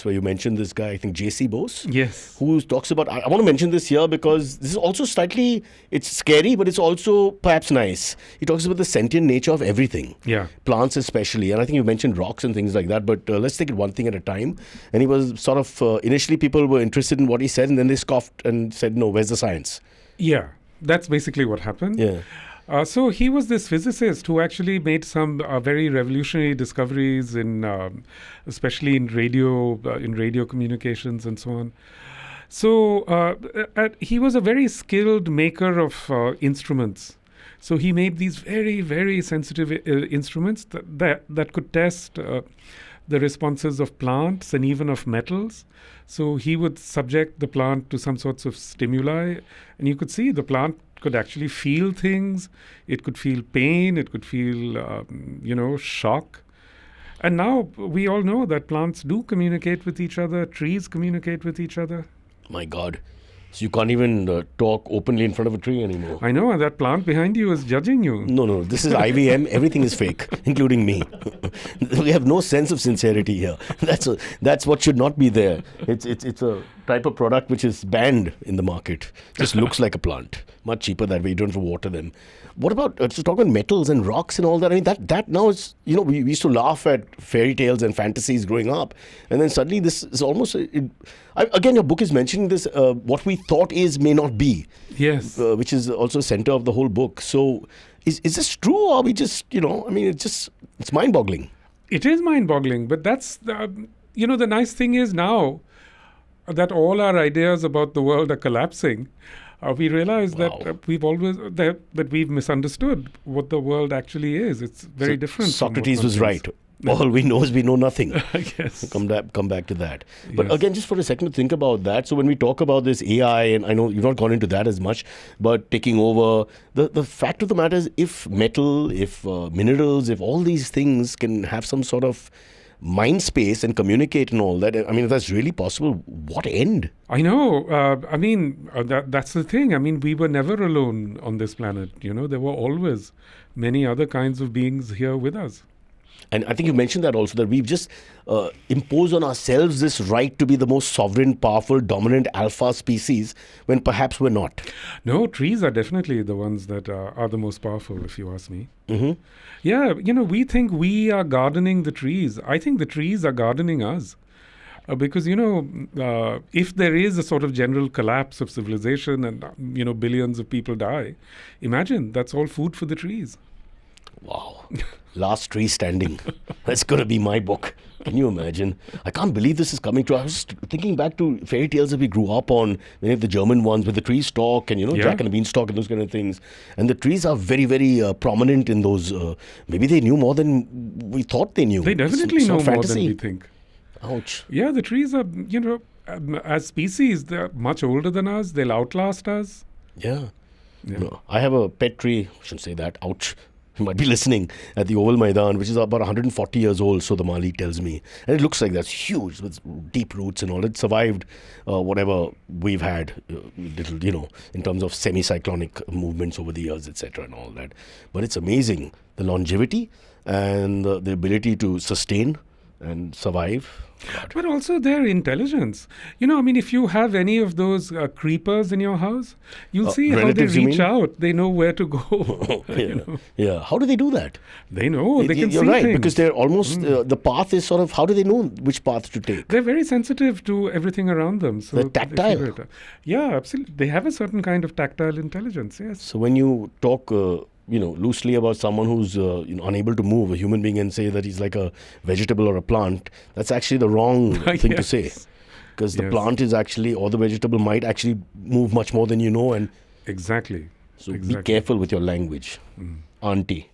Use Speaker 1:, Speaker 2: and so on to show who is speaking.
Speaker 1: where you mentioned this guy, I think J.C. Bose.
Speaker 2: Yes.
Speaker 1: Who talks about, I want to mention this here because this is also slightly, it's scary, but it's also perhaps nice. He talks about the sentient nature of everything.
Speaker 2: Yeah.
Speaker 1: Plants especially. And I think you mentioned rocks and things like that, but let's take it one thing at a time. And he was sort of, initially people were interested in what he said, and then they scoffed and said, no, where's the science?
Speaker 2: Yeah, that's basically what happened.
Speaker 1: Yeah.
Speaker 2: So he was this physicist who actually made some very revolutionary discoveries especially in radio communications and so on. So he was a very skilled maker of instruments. So he made these very, very sensitive instruments that could test the responses of plants and even of metals. So he would subject the plant to some sorts of stimuli, and you could see the plant could actually feel things. It could feel pain. It could feel, shock. And now we all know that plants do communicate with each other. Trees communicate with each other.
Speaker 1: My God. So you can't even talk openly in front of a tree anymore.
Speaker 2: I know, and that plant behind you is judging you.
Speaker 1: No, this is IVM. Everything is fake, including me. We have no sense of sincerity here. That's what should not be there. It's a type of product which is banned in the market. Just looks like a plant. Much cheaper that way. You don't have to water them. What about, to talk about metals and rocks and all that? I mean, that now is, we used to laugh at fairy tales and fantasies growing up. And then suddenly this is almost, again, your book is mentioning this, what we thought is may not be.
Speaker 2: Yes.
Speaker 1: Which is also center of the whole book. So is this true, or are we just, it's mind-boggling.
Speaker 2: It is mind-boggling, but that's, the nice thing is now that all our ideas about the world are collapsing. We realize that we've misunderstood what the world actually is. It's very different.
Speaker 1: Socrates was right. All we know is we know nothing.
Speaker 2: Yes.
Speaker 1: Come back to that. But
Speaker 2: Yes.
Speaker 1: again, just for a second to think about that. So when we talk about this AI, and I know you've not gone into that as much, but taking over, the fact of the matter is if metal, if minerals, if all these things can have some sort of mind space and communicate and all that, I mean, if that's really possible, what end?
Speaker 2: I know. That's the thing. I mean, we were never alone on this planet. There were always many other kinds of beings here with us.
Speaker 1: And I think you mentioned that also, that we've just imposed on ourselves this right to be the most sovereign, powerful, dominant alpha species when perhaps we're not.
Speaker 2: No, trees are definitely the ones that are the most powerful, if you ask me.
Speaker 1: Mm-hmm.
Speaker 2: Yeah, we think we are gardening the trees. I think the trees are gardening us. Because, if there is a sort of general collapse of civilization and, billions of people die, imagine that's all food for the trees.
Speaker 1: Wow. Last Tree Standing. That's going to be my book. Can you imagine? I can't believe this is coming true. I was just thinking back to fairy tales that we grew up on, many of the German ones with the trees talk and, Jack and the Beanstalk and those kind of things. And the trees are very, very prominent in those. Maybe they knew more than we thought they knew.
Speaker 2: They definitely know more
Speaker 1: fantasy.
Speaker 2: than we think.
Speaker 1: Ouch.
Speaker 2: Yeah, the trees are, as species, they're much older than us. They'll outlast us.
Speaker 1: Yeah. No, I have a pet tree. I shouldn't say that. Ouch. You might be listening at the Oval Maidan, which is about 140 years old, so the Mali tells me. And it looks like that's huge with deep roots and all. It survived whatever we've had, little, in terms of semi-cyclonic movements over the years, etc. and all that. But it's amazing, the longevity and the ability to sustain and survive. God.
Speaker 2: But also their intelligence. If you have any of those creepers in your house, you'll see how they reach out. They know where to go.
Speaker 1: Yeah. How do they do that?
Speaker 2: They know. They can see
Speaker 1: You're right,
Speaker 2: things.
Speaker 1: because they're almost, the path is sort of, how do they know which path to take?
Speaker 2: They're very sensitive to everything around them. So
Speaker 1: they're tactile.
Speaker 2: Yeah, absolutely. They have a certain kind of tactile intelligence, yes.
Speaker 1: So when you talk loosely about someone who's unable to move, a human being, and say that he's like a vegetable or a plant, that's actually the wrong thing to say. Because the plant is actually, or the vegetable might actually move much more than you know. And
Speaker 2: exactly.
Speaker 1: So be careful with your language, auntie.